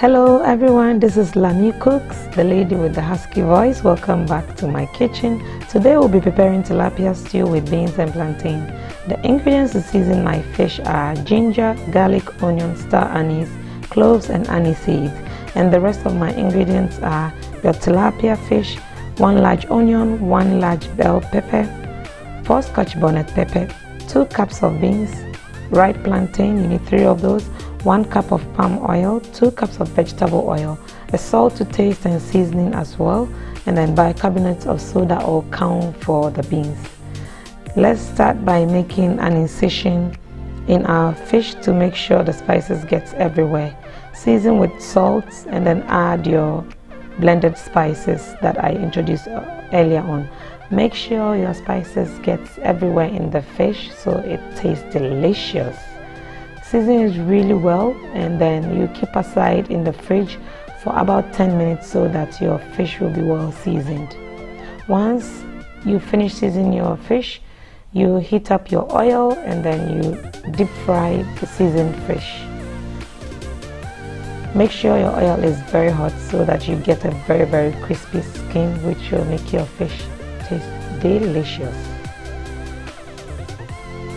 Hello everyone, this is Lami Cooks, the lady with the husky voice. Welcome back to my kitchen. Today we'll be preparing tilapia stew with beans and plantain. The ingredients to season my fish are ginger, garlic, onion, star anise, cloves and anise seeds. And the rest of my ingredients are your tilapia fish, 1 large onion, 1 large bell pepper, 4 scotch bonnet pepper, 2 cups of beans, ripe plantain, you need 3 of those, 1 cup of palm oil, 2 cups of vegetable oil, a salt to taste and seasoning as well, and then bicarbonate of soda or count for the beans. Let's start by making an incision in our fish to make sure the spices gets everywhere. Season with salt and then add your blended spices that I introduced earlier on. Make sure your spices gets everywhere in the fish so it tastes delicious. Season it really well and then you keep aside in the fridge for about 10 minutes so that your fish will be well seasoned. Once you finish seasoning your fish, you heat up your oil and then you deep fry the seasoned fish. Make sure your oil is very hot so that you get a very crispy skin, which will make your fish taste delicious.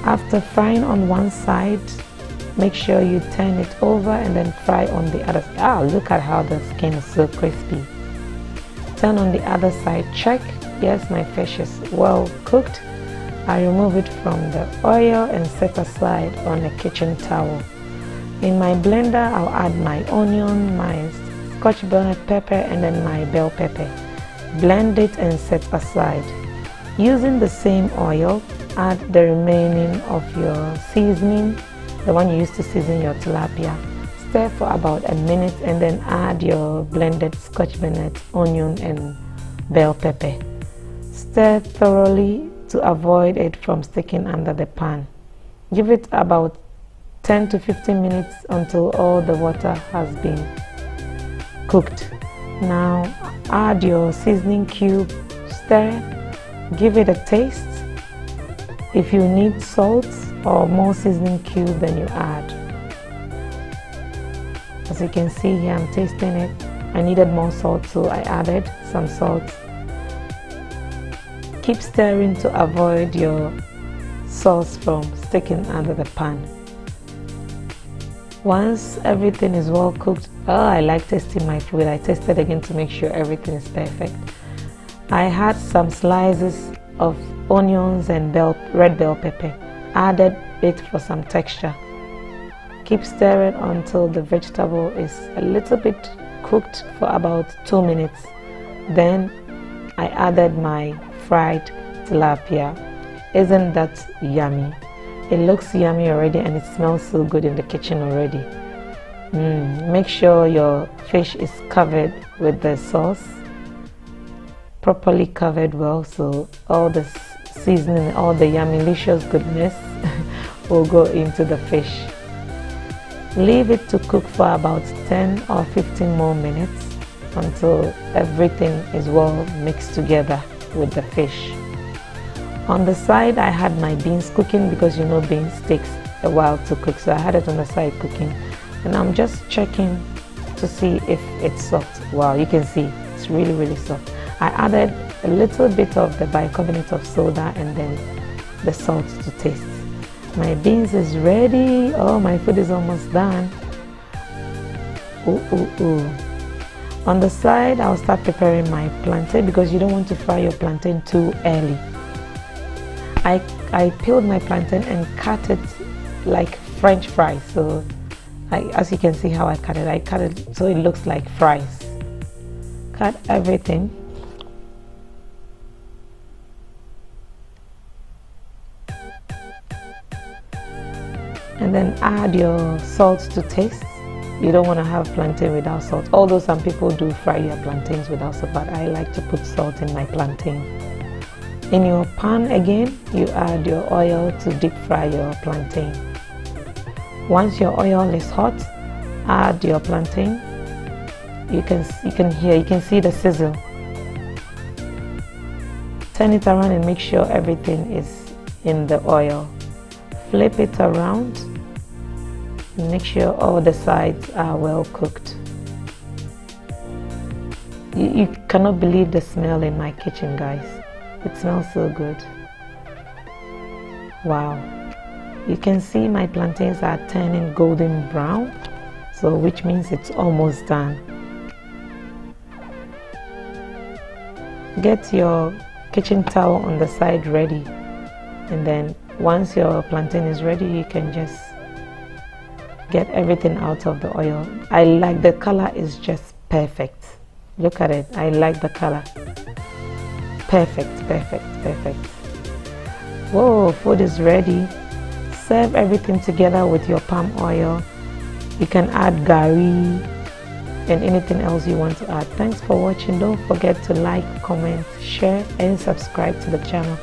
After frying on one side, make sure you turn it over and then fry on the other side. Look at how the skin is so crispy. Turn on the other side, check. Yes, my fish is well cooked. I remove it from the oil and set aside on a kitchen towel. In my blender, I'll add my onion, my scotch bonnet pepper and then my bell pepper. Blend it and set aside. Using the same oil, add the remaining of your seasoning, the one you used to season your tilapia. Stir for about a minute and then add your blended scotch bonnet, onion and bell pepper. Stir thoroughly to avoid it from sticking under the pan. Give it about 10 to 15 minutes until all the water has been cooked. Now add your seasoning cube, stir, give it a taste. If you need salt or more seasoning cube, then you add. As you can see here, I'm tasting it. I needed more salt, so I added some salt. Keep stirring to avoid your sauce from sticking under the pan. Once everything is well cooked, I like tasting my food. I tasted again to make sure everything is perfect. I had some slices of onions and red bell pepper. Added it for some texture. Keep stirring until the vegetable is a little bit cooked for about 2 minutes. Then I added my fried tilapia. Isn't that yummy? It looks yummy already and it smells so good in the kitchen already. Make sure your fish is covered with the sauce, properly covered well, so all the seasoning, all the yummylicious goodness will go into the fish. Leave it to cook for about 10 or 15 more minutes until everything is well mixed together with the fish. On the side, I had my beans cooking because you know beans takes a while to cook, so I had it on the side cooking. And I'm just checking to see if it's soft. Wow, you can see it's really soft. I added a little bit of the bicarbonate of soda and then the salt to taste. My beans is ready. Oh, my food is almost done. On the side, I'll start preparing my plantain because you don't want to fry your plantain too early. I peeled my plantain and cut it like French fries. So as you can see how I cut it so it looks like fries. Cut everything. And then add your salt to taste. You don't want to have plantain without salt, although some people do fry their plantains without salt, but I like to put salt in my plantain. In your pan again, you add your oil to deep fry your plantain. Once your oil is hot, add your plantain. You can see the sizzle. Turn it around and make sure everything is in the oil. Flip it around. Make sure all the sides are well cooked. You cannot believe the smell in my kitchen, guys. It smells so good. Wow. You can see my plantains are turning golden brown, so which means it's almost done. Get your kitchen towel on the side ready, and then once your plantain is ready, you can just get everything out of the oil. I like the color, is just perfect. Look at it. I like the color. Perfect, perfect, perfect. Whoa, food is ready. Serve everything together with your palm oil. You can add gari and anything else you want to add. Thanks for watching. Don't forget to like, comment, share and subscribe to the channel.